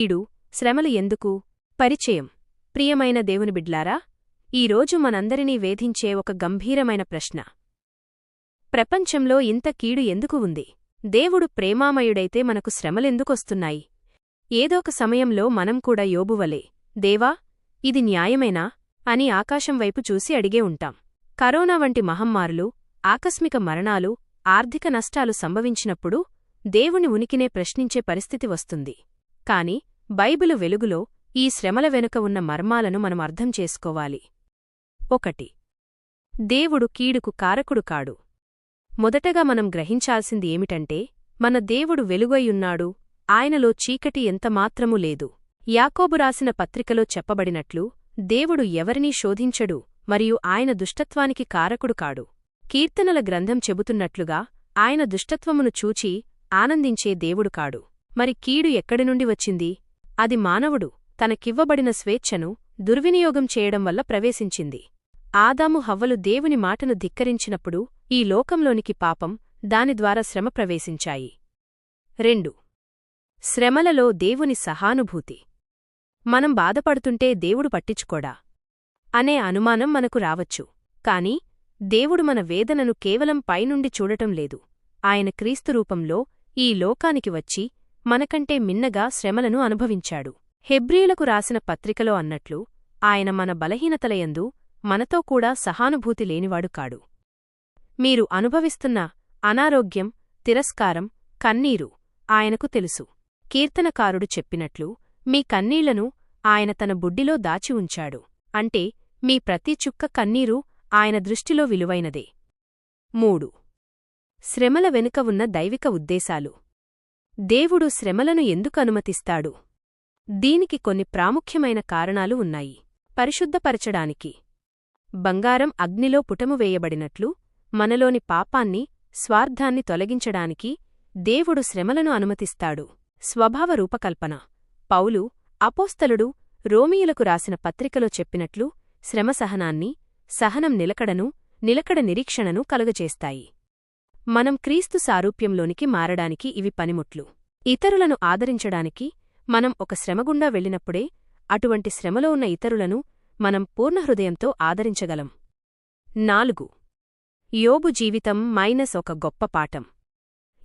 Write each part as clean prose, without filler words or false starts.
కీడు శ్రమలు ఎందుకు? పరిచయం. ప్రియమైన దేవుని బిడ్లారా, ఈరోజు మనందరినీ వేధించే ఒక గంభీరమైన ప్రశ్న. ప్రపంచంలో ఇంత కీడు ఎందుకు ఉంది? దేవుడు ప్రేమామయుడైతే మనకు శ్రమలెందుకొస్తున్నాయి? ఏదోక సమయంలో మనం కూడా యోబువలే, దేవా, ఇది న్యాయమేనా అని ఆకాశం వైపు చూసి అడిగే ఉంటాం. కరోనా వంటి మహమ్మారులు, ఆకస్మిక మరణాలు, ఆర్థిక నష్టాలు సంభవించినప్పుడు దేవుని ఉనికినే ప్రశ్నించే పరిస్థితి వస్తుంది. కాని బైబిలు వెలుగులో ఈ శ్రమల వెనుక ఉన్న మర్మాలను మనం అర్థం చేసుకోవాలి. 1. దేవుడు కీడుకు కారకుడు కాడు. మొదటగా మనం గ్రహించాల్సింది ఏమిటంటే, మన దేవుడు వెలుగైయున్నాడు, ఆయనలో చీకటి ఎంతమాత్రమూ లేదు. యాకోబు రాసిన పత్రికలో చెప్పబడినట్లు, దేవుడు ఎవరినీ శోధించడు మరియు ఆయన దుష్టత్వానికి కారకుడు కాడు. కీర్తనల గ్రంథం చెబుతున్నట్లుగా ఆయన దుష్టత్వమును చూచి ఆనందించే దేవుడు కాడు. మరి కీడు ఎక్కడినుండి వచ్చింది? అది మానవుడు తనకివ్వబడిన స్వేచ్ఛను దుర్వినియోగం చేయడం వల్ల ప్రవేశించింది. ఆదాము హవ్వలు దేవుని మాటను ధిక్కరించినప్పుడు ఈ లోకంలోనికి పాపం, దాని ద్వారా శ్రమ ప్రవేశించాయి. 2. శ్రమలలో దేవుని సహానుభూతి. మనం బాధపడుతుంటే దేవుడు పట్టించుకోడా అనే అనుమానం మనకు రావచ్చు. కాని దేవుడు మన వేదనను కేవలం పైనుండి చూడటం లేదు. ఆయన క్రీస్తు రూపంలో ఈ లోకానికి వచ్చి మనకంటే మిన్నగా శ్రమలను అనుభవించాడు. హెబ్రీయులకు రాసిన పత్రికలో అన్నట్లు, ఆయన మన బలహీనతలయందు మనతో కూడా సహానుభూతి లేనివాడు కాడు. మీరు అనుభవిస్తున్న అనారోగ్యం, తిరస్కారం, కన్నీరు ఆయనకు తెలుసు. కీర్తనకారుడు చెప్పినట్లు, మీ కన్నీళ్లను ఆయన తన బుడ్డిలో దాచి ఉంచాడు. అంటే మీ ప్రతి చుక్క కన్నీరు ఆయన దృష్టిలో విలువైనదే. 3. శ్రమల వెనుక ఉన్న దైవిక ఉద్దేశాలు. దేవుడు శ్రమలను ఎందుకు అనుమతిస్తాడు? దీనికి కొన్ని ప్రాముఖ్యమైన కారణాలు ఉన్నాయి. పరిశుద్ధపరచడానికి. బంగారం అగ్నిలో పుటము వేయబడినట్లు మనలోని పాపాన్ని, స్వార్థాన్ని తొలగించడానికి దేవుడు శ్రమలను అనుమతిస్తాడు. స్వభావ రూపకల్పన. పౌలు అపోస్తలుడు రోమీయులకు రాసిన పత్రికలో చెప్పినట్లు, శ్రమ సహనాన్ని, సహనం నిలకడను, నిలకడ నిరీక్షణను కలుగచేస్తాయి. మనం క్రీస్తు సారూప్యంలోనికి మారడానికి ఇవి పనిముట్లు. ఇతరులను ఆదరించడానికి మనం ఒక శ్రమగుండా వెళ్ళినప్పుడే అటువంటి శ్రమలో ఉన్న ఇతరులను మనం పూర్ణహృదయంతో ఆదరించగలం. 4. యోబు జీవితం ఒక గొప్ప పాఠం.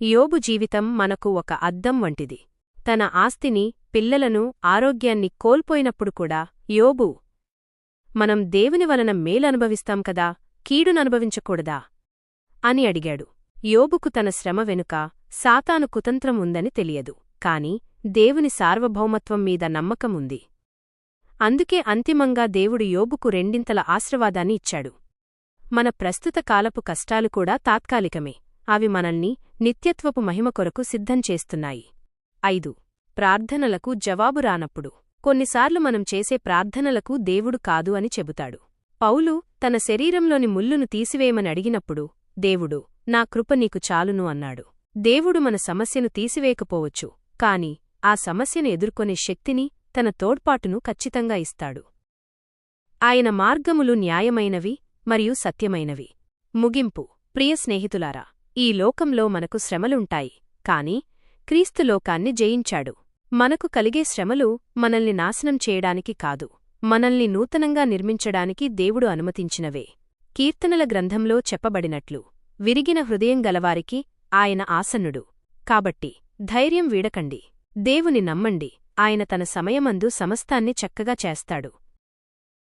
యోబు జీవితం మనకు ఒక అద్దం వంటిది. తన ఆస్తిని, పిల్లలను, ఆరోగ్యాన్ని కోల్పోయినప్పుడు కూడా యోబు, మనం దేవుని వలన మేలనుభవిస్తాం కదా, కీడుననుభవించకూడదా అని అడిగాడు. యోబుకు తన శ్రమ వెనుక సాతాను కుతంత్రం ఉందని తెలియదు. కాని దేవుని సార్వభౌమత్వం మీద నమ్మకం ఉంది. అందుకే అంతిమంగా దేవుడు యోబుకు రెండింతల ఆశీర్వాదాన్ని ఇచ్చాడు. మన ప్రస్తుత కాలపు కష్టాలు కూడా తాత్కాలికమే. అవి మనల్ని నిత్యత్వపు మహిమ కొరకు సిద్ధం చేస్తున్నాయి. 5. ప్రార్థనలకు జవాబు రానప్పుడు. కొన్నిసార్లు మనం చేసే ప్రార్థనలకు దేవుడు కాదు అని చెబుతాడు. పౌలు తన శరీరంలోని ముల్లును తీసివేయమని అడిగినప్పుడు, దేవుడు, నా కృప నీకు చాలును అన్నాడు. దేవుడు మన సమస్యను తీసివేయకపోవచ్చు, కాని ఆ సమస్యను ఎదుర్కొనే శక్తిని, తన తోడ్పాటును ఖచ్చితంగా ఇస్తాడు. ఆయన మార్గములు న్యాయమైనవి మరియు సత్యమైనవి. ముగింపు. ప్రియ స్నేహితులారా, ఈ లోకంలో మనకు శ్రమలుంటాయి, కాని క్రీస్తు లోకాన్ని జయించాడు. మనకు కలిగే శ్రమలు మనల్ని నాశనం చేయడానికి కాదు, మనల్ని నూతనంగా నిర్మించడానికి దేవుడు అనుమతించినవే. కీర్తనల గ్రంథంలో చెప్పబడినట్లు, విరిగిన హృదయం గలవారికి ఆయన ఆసన్నుడు. కాబట్టి ధైర్యం వీడకండి, దేవుని నమ్మండి, ఆయన తన సమయమందు సమస్తాన్ని చక్కగా చేస్తాడు.